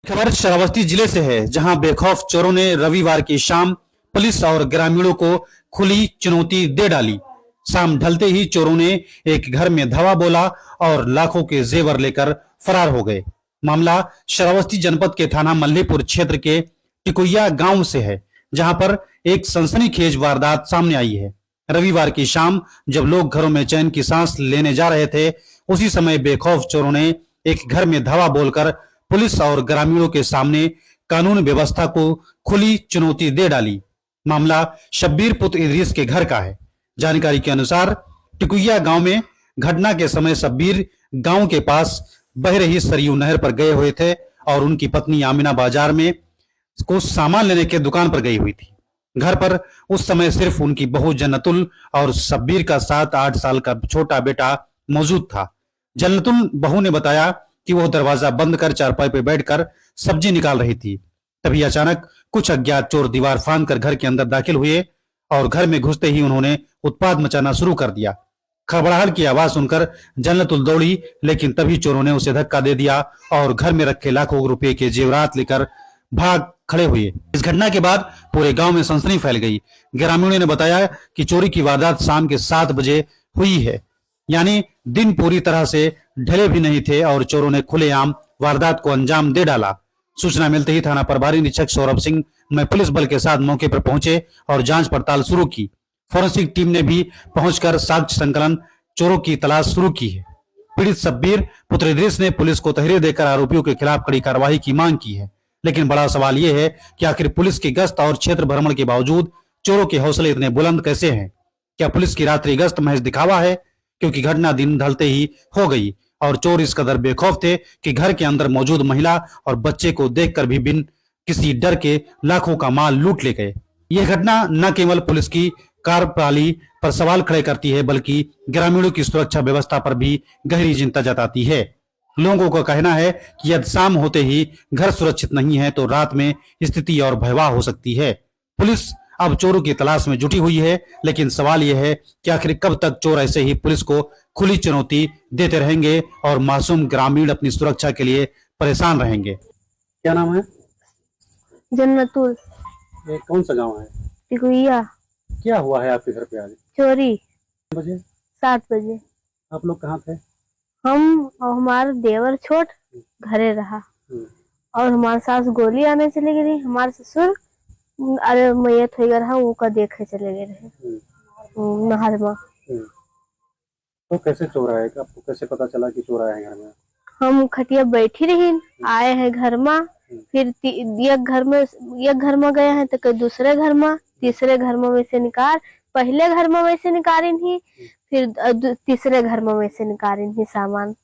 खबर श्रावस्ती जिले से है, जहां बेखौफ चोरों ने रविवार की शाम पुलिस और ग्रामीणों को खुली चुनौती दे डाली। शाम ढलते ही चोरों ने एक घर में धावा बोला और लाखों के जेवर लेकर फरार हो गए। मामला श्रावस्ती जनपद के थाना मल्लीपुर क्षेत्र के टिकुइया गांव से है, जहां पर एक सनसनीखेज वारदात सामने आई है। रविवार की शाम जब लोग घरों में चैन की सांस लेने जा रहे थे, उसी समय बेखौफ चोरों ने एक घर में धावा बोलकर पुलिस और ग्रामीणों के सामने कानून व्यवस्था को खुली चुनौती दे डाली। मामला शब्बीर पुत्र इदरीस के घर का है। जानकारी के अनुसार टिकुइया गांव में घटना के समय शब्बीर गांव के पास बह रही सरयू नहर पर गए हुए थे और उनकी पत्नी आमिना बाजार में कुछ सामान लेने के दुकान पर गई हुई थी। घर पर उस समय सिर्फ उनकी बहू जन्नतुल और शब्बीर का 7-8 साल का छोटा बेटा मौजूद था। जन्नतुल बहू ने बताया कि वह दरवाजा बंद कर चारपाई पर बैठकर सब्जी निकाल रही थी। तभी अचानक कुछ अज्ञात चोर दीवार फांदकर घर के अंदर दाखिल हुए और घर में घुसते ही उन्होंने उत्पात मचाना शुरू कर दिया। खड़बड़ाहट की आवाज सुनकर जन्नतुल दौड़ी, लेकिन तभी चोरों ने उसे धक्का दे दिया और घर में रखे लाखों रुपए के जेवरात लेकर भाग खड़े हुए। इस घटना के बाद पूरे गांव में सनसनी फैल गई। ग्रामीणों ने बताया कि चोरी की वारदात शाम के 7 बजे हुई है, यानी दिन पूरी तरह से ढले भी नहीं थे और चोरों ने खुलेआम वारदात को अंजाम दे डाला। सूचना मिलते ही थाना प्रभारी निरीक्षक सौरभ सिंह में पुलिस बल के साथ मौके पर पहुंचे और जांच पड़ताल शुरू की। फोरेंसिक टीम ने भी पहुंचकर साक्ष्य संकलन, चोरों की तलाश शुरू की है। पीड़ित शब्बीर पुत्र इदरीस ने पुलिस को तहरीर देकर आरोपियों के खिलाफ कड़ी कार्रवाई की मांग की है। लेकिन बड़ा सवाल यह है कि आखिर पुलिस की गश्त और क्षेत्र भ्रमण के बावजूद चोरों के हौसले इतने बुलंद कैसे हैं? क्या पुलिस की रात्रि गश्त महज दिखावा है? क्योंकि घटना दिन ढलते ही हो गई और चोर इस कदर बेखौफ थे कि घर के अंदर मौजूद महिला और बच्चे को देखकर भी बिन किसी डर के लाखों का माल लूट ले गए। यह घटना न केवल पुलिस की कार्यप्रणाली पर सवाल खड़े करती है, बल्कि ग्रामीणों की सुरक्षा व्यवस्था पर भी गहरी चिंता जताती है। लोगों का कहना है कि यदि शाम होते ही घर सुरक्षित नहीं है तो रात में स्थिति और भयावह हो सकती है। पुलिस अब चोरों की तलाश में जुटी हुई है, लेकिन सवाल यह है कि आखिर कब तक चोर ऐसे ही पुलिस को खुली चुनौती देते रहेंगे और मासूम ग्रामीण अपनी सुरक्षा के लिए परेशान रहेंगे। क्या नाम है? जन्नतुल। ये कौन सा गांव है? टिकुइया। क्या हुआ है आपके घर पे आज? चोरी बजे 7 बजे। आप लोग कहाँ थे? हम और हमारा देवर छोट घरे रहा और हमारे सास गोली आने चले गई। हमारे ससुर अरे मैयत हो गया रहा, वो का देखे चले गए रहे नहर में। तो कैसे चोर आए? आपको कैसे पता चला कि चोर आए हैं घर में? हम खटिया बैठी रही, आए हैं घर में, फिर एक घर में गए हैं तो दूसरे घर में, तीसरे घर में वैसे निकाल, पहले घर में वैसे निकाली थी, फिर तीसरे घर में वैसे निकाली थी सामान।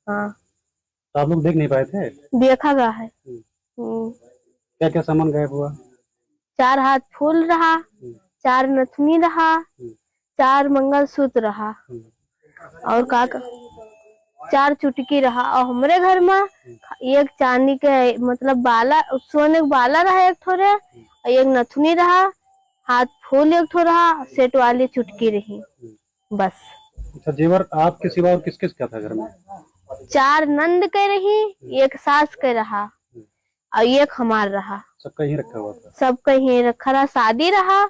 हाँ, तो आप लोग देख नहीं पाए थे? देखा गया है। क्या क्या सामान गायब हुआ? 4 हाथ फूल रहा, 4 नथनी रहा, 4 मंगलसूत्र रहा और 4 चुटकी रहा। और हमारे घर में एक चांदी के मतलब बाला, सोने का बाला रहा एक ठोरे, एक नथनी रहा, हाथ फूल एक ठो रहा, सेट वाली चुटकी रही, बस। अच्छा, जेवर आपके सिवा और किस किस का था घर में? 4 नंद के रही, एक सास के रहा और एक हमार रहा। सबका ही रखा हुआ था? सबका ही रखा रहा। शादी रहा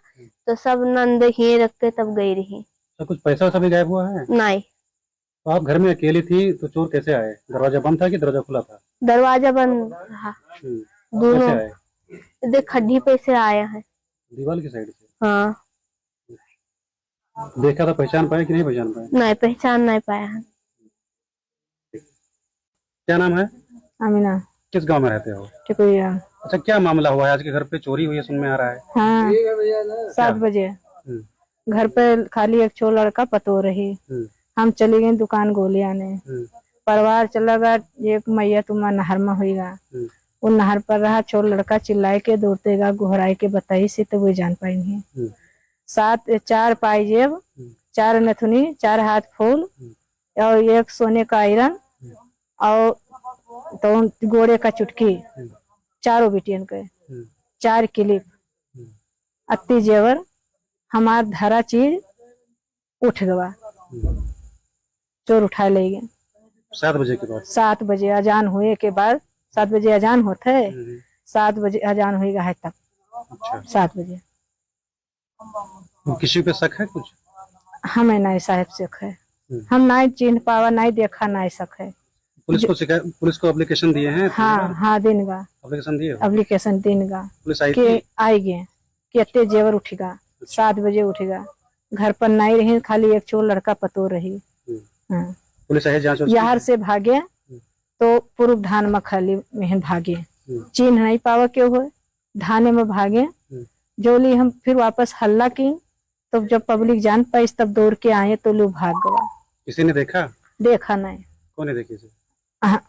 तो सब नंद ही रख के तब गई रही। तो कुछ पैसा सभी गायब हुआ है? नहीं। तो आप घर में अकेली थी तो चोर कैसे आए? दरवाजा बंद था कि दरवाजा खुला था? दरवाजा बंद रहा। दोनों कैसे आए? देख खड्डी पे से आए हैं, दीवार की साइड से। हाँ। देखा था, पहचान पाए कि नहीं पहचान पाए? नहीं, पहचान नहीं पाया है। क्या नाम है? आमिना। किस गांव में रहते हो? टिकुइया। अच्छा, क्या मामला हुआ है? आज के घर पे चोरी हुई है, सुन में आ रहा है। हाँ, 7 बजे घर पे खाली एक चोर लड़का पतो रही। हम चली गई दुकान गोली आने। परिवार चला गया, एक मैया तुम्हारा नहर में हुईगा, वो नहर पर रहा। चोर लड़का चिल्लाए के दौड़तेगा, घोराई के बताई से तो वो जान पाएंगे। 4 पायजेब, 4 नथुनी, 4 हाथ फूल और एक सोने का आयरन और तो गोड़े का चुटकी, 4 बिटियन के, 4 क्लिप, अत्ती जेवर, हमार धरा चीज उठ गवा। चोर उठा ले गए 7 बजे के बाद। 7 बजे अजान हुए के बाद 7 बजे अजान होता है, हम्म, 7 बजे अजान होएगा है तब अच्छा। 7 बजे। किसी पे शक है कुछ? हमें नहीं साहब से है, हम नहीं चिन्ह पावा, नहीं देखा, नहीं शक है। पुलिस को एप्लीकेशन दिए हैं? हाँ हाँ दिन गा एप्लीकेशन दिए हो? एप्लीकेशन दिन गा पुलिस आई के थी? आई गए कि अत्ते जेवर उठेगा, 7 बजे उठेगा, घर पर नहीं रही, खाली एक चोर लड़का पतो रही। हाँ। पुलिस आई जांच यहाँ से भागे तो पूर्व धान में खाली में भागे, चिन्ह नहीं पावा क्यों हो, धाने में भागे। जोली हम फिर वापस हल्ला की, तो जब पब्लिक जान पाई तब दौड़ के आए तो लोग भाग गवा। किसी ने देखा? देखा नहीं। कौन है देखी? हाँ,